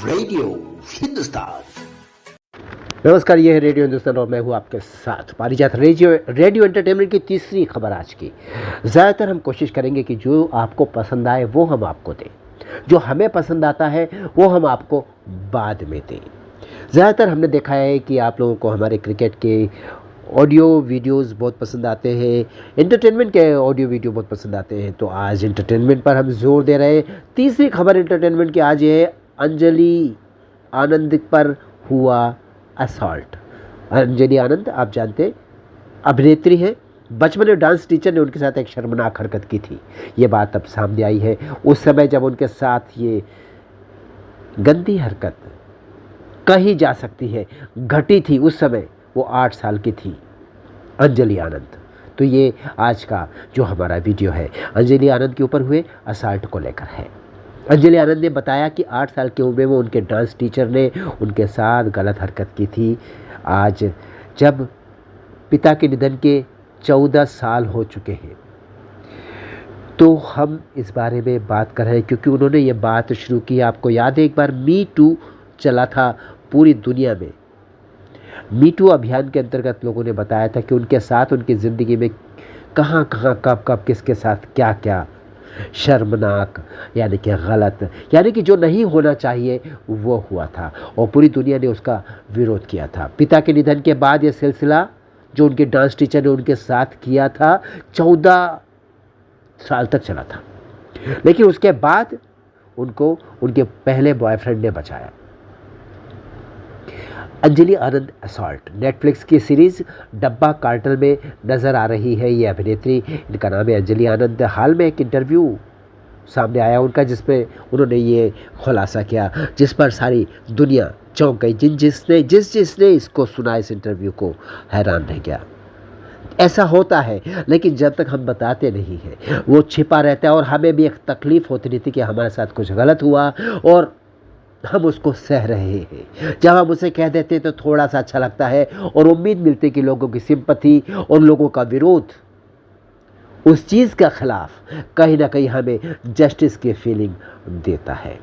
Radio Hindustan. नमस्कार, ये है रेडियो हिंदुस्तान और मैं हूँ आपके साथ पारिजात। रेडियो एंटरटेनमेंट की तीसरी खबर आज की। ज़्यादातर हम कोशिश करेंगे कि जो आपको पसंद आए वो हम आपको दें, जो हमें पसंद आता है वो हम आपको बाद में दें। ज़्यादातर हमने देखा है कि आप लोगों को हमारे क्रिकेट के ऑडियो वीडियोस बहुत पसंद आते हैं, एंटरटेनमेंट के ऑडियो वीडियो बहुत पसंद आते हैं। तो आज एंटरटेनमेंट पर हम जोर दे रहे हैं। तीसरी खबर एंटरटेनमेंट की आज ये है, अंजलि आनंद पर हुआ असॉल्ट। अंजलि आनंद आप जानते अभिनेत्री हैं। बचपन में डांस टीचर ने उनके साथ एक शर्मनाक हरकत की थी। ये बात अब सामने आई है। उस समय जब उनके साथ ये गंदी हरकत कही जा सकती है घटी थी, उस समय वो 8 साल की थी अंजलि आनंद। तो ये आज का जो हमारा वीडियो है अंजलि आनंद के ऊपर हुए असॉल्ट को लेकर है। अंजलि आनंद ने बताया कि 8 साल की उम्र में उनके डांस टीचर ने उनके साथ गलत हरकत की थी। आज जब पिता के निधन के 14 साल हो चुके हैं तो हम इस बारे में बात कर रहे हैं, क्योंकि उन्होंने ये बात शुरू की। आपको याद है एक बार मी टू चला था पूरी दुनिया में। मी टू अभियान के अंतर्गत लोगों ने बताया था कि उनके साथ उनकी ज़िंदगी में कहाँ कहाँ कब कब किसके साथ क्या क्या शर्मनाक यानी कि गलत, यानी कि जो नहीं होना चाहिए वो हुआ था और पूरी दुनिया ने उसका विरोध किया था। पिता के निधन के बाद ये सिलसिला जो उनके डांस टीचर ने उनके साथ किया था 14 साल तक चला था, लेकिन उसके बाद उनको उनके पहले बॉयफ्रेंड ने बचाया। अंजलि आनंद असॉल्ट नेटफ्लिक्स की सीरीज़ डब्बा कार्टल में नज़र आ रही है। ये अभिनेत्री, इनका नाम है अंजलि आनंद। हाल में एक इंटरव्यू सामने आया उनका, जिसमें उन्होंने ये खुलासा किया, जिस पर सारी दुनिया चौंक गई। जिसने इसको सुना, इस इंटरव्यू को हैरान रह गया। ऐसा होता है, लेकिन जब तक हम बताते नहीं हैं वो छिपा रहता है। और हमें भी एक तकलीफ़ होती थी कि हमारे साथ कुछ गलत हुआ और हम उसको सह रहे हैं। जब हम उसे कह देते हैं तो थोड़ा सा अच्छा लगता है और उम्मीद मिलती है कि लोगों की सिंपैथी और लोगों का विरोध उस चीज़ के खिलाफ कहीं ना कहीं हमें जस्टिस की फीलिंग देता है।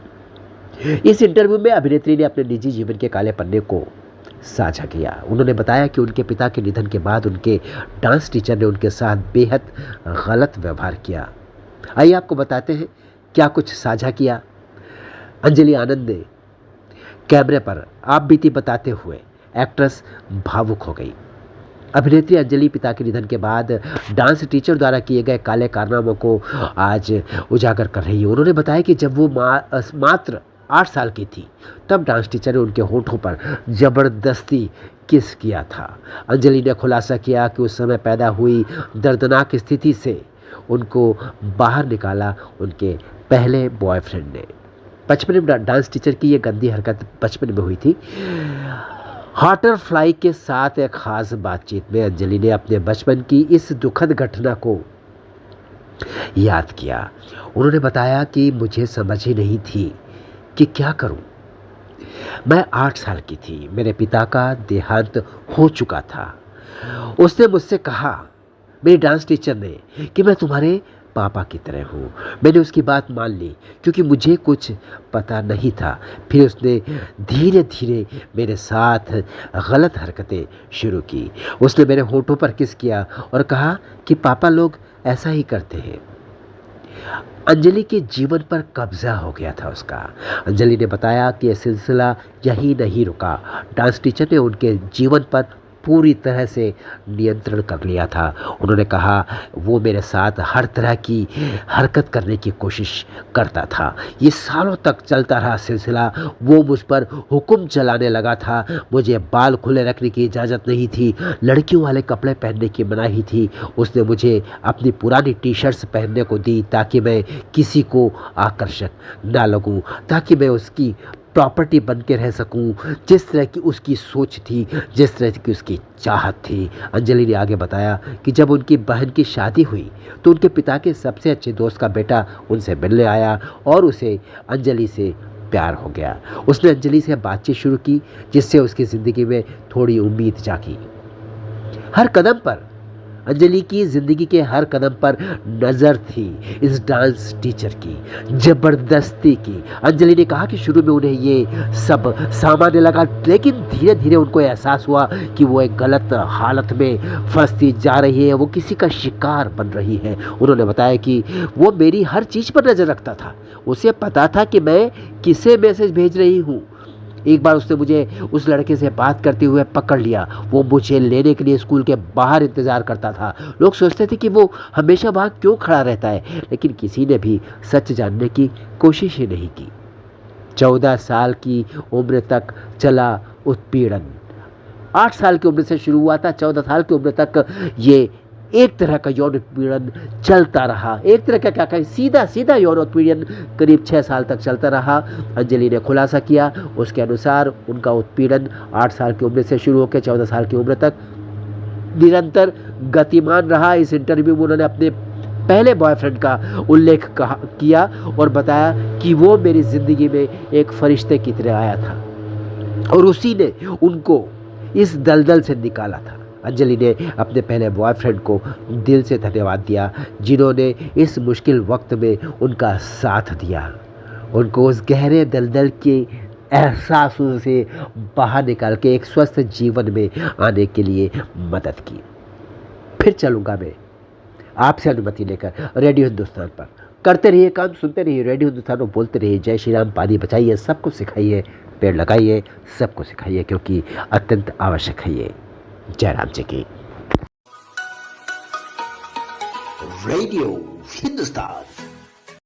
इस इंटरव्यू में अभिनेत्री ने अपने निजी जीवन के काले पन्ने को साझा किया। उन्होंने बताया कि उनके पिता के निधन के बाद उनके डांस टीचर ने उनके साथ बेहद गलत व्यवहार किया। आइए आपको बताते हैं क्या कुछ साझा किया। अंजलि आनंद ने कैमरे पर आप बीती बताते हुए एक्ट्रेस भावुक हो गई। अभिनेत्री अंजलि पिता के निधन के बाद डांस टीचर द्वारा किए गए काले कारनामों को आज उजागर कर रही है। उन्होंने बताया कि जब वो मात्र 8 साल की थी तब डांस टीचर ने उनके होठों पर ज़बरदस्ती किस किया था। अंजलि ने खुलासा किया कि उस समय पैदा हुई दर्दनाक स्थिति से उनको बाहर निकाला उनके पहले बॉयफ्रेंड ने। बचपन में डांस टीचर की ये गंदी हरकत बचपन में हुई थी। हाटरफ्लाई के साथ एक खास बातचीत में अंजलि ने अपने बचपन की इस दुखद घटना को याद किया। उन्होंने बताया कि मुझे समझ ही नहीं थी कि क्या करूं। मैं 8 साल की थी, मेरे पिता का देहांत हो चुका था। उसने मुझसे कहा, मेरी डांस टीचर ने, कि मैं तुम्हारे पापा की तरह हूँ। मैंने उसकी बात मान ली क्योंकि मुझे कुछ पता नहीं था। फिर उसने धीरे धीरे मेरे साथ गलत हरकतें शुरू की। उसने मेरे होठों पर किस किया और कहा कि पापा लोग ऐसा ही करते हैं। अंजलि के जीवन पर कब्जा हो गया था उसका। अंजलि ने बताया कि यह सिलसिला यही नहीं रुका। डांस टीचर ने उनके जीवन पर पूरी तरह से नियंत्रण कर लिया था। उन्होंने कहा वो मेरे साथ हर तरह की हरकत करने की कोशिश करता था। ये सालों तक चलता रहा सिलसिला। वो मुझ पर हुक्म चलाने लगा था। मुझे बाल खुले रखने की इजाज़त नहीं थी, लड़कियों वाले कपड़े पहनने की मनाही थी। उसने मुझे अपनी पुरानी टी शर्ट्स पहनने को दी ताकि मैं किसी को आकर्षक ना लगूं, ताकि मैं उसकी प्रॉपर्टी बन के रह सकूं। जिस तरह की उसकी सोच थी, जिस तरह की उसकी चाहत थी। अंजलि ने आगे बताया कि जब उनकी बहन की शादी हुई तो उनके पिता के सबसे अच्छे दोस्त का बेटा उनसे मिलने आया और उसे अंजलि से प्यार हो गया। उसने अंजलि से बातचीत शुरू की, जिससे उसकी ज़िंदगी में थोड़ी उम्मीद जागी। हर कदम पर अंजलि की जिंदगी के हर कदम पर नजर थी इस डांस टीचर की, जबरदस्ती की। अंजलि ने कहा कि शुरू में उन्हें ये सब सामान्य लगा, लेकिन धीरे धीरे उनको एहसास हुआ कि वो एक गलत हालत में फंसती जा रही है, वो किसी का शिकार बन रही है। उन्होंने बताया कि वो मेरी हर चीज़ पर नज़र रखता था, उसे पता था कि मैं किसे मैसेज भेज रही हूँ। एक बार उसने मुझे उस लड़के से बात करते हुए पकड़ लिया। वो मुझे लेने के लिए स्कूल के बाहर इंतज़ार करता था। लोग सोचते थे कि वो हमेशा वहाँ क्यों खड़ा रहता है, लेकिन किसी ने भी सच जानने की कोशिश ही नहीं की। 14 साल की उम्र तक चला उत्पीड़न। 8 साल की उम्र से शुरू हुआ था, 14 साल की उम्र तक ये एक तरह का यौन उत्पीड़न चलता रहा। एक तरह का क्या कहें, सीधा सीधा यौन उत्पीड़न करीब 6 साल तक चलता रहा। अंजलि ने खुलासा किया, उसके अनुसार उनका उत्पीड़न 8 साल की उम्र से शुरू होकर 14 साल की उम्र तक निरंतर गतिमान रहा। इस इंटरव्यू में उन्होंने अपने पहले बॉयफ्रेंड का उल्लेख किया और बताया कि वो मेरी ज़िंदगी में एक फरिश्ते की तरह आया था और उसी ने उनको इस दलदल से निकाला था। अंजलि ने अपने पहले बॉयफ्रेंड को दिल से धन्यवाद दिया, जिन्होंने इस मुश्किल वक्त में उनका साथ दिया, उनको उस गहरे दलदल के एहसासों से बाहर निकाल के एक स्वस्थ जीवन में आने के लिए मदद की। फिर चलूँगा मैं आपसे अनुमति लेकर रेडियो हिंदुस्तान पर। करते रहिए काम, सुनते रहिए रेडियो हिंदुस्तान और बोलते रहिए जय श्री राम, पानी बचाइए, सबको सिखाइए, पेड़ लगाइए, सबको सिखाइए, क्योंकि अत्यंत आवश्यक है ये। जय राम जी की। रेडियो हिंदुस्तान।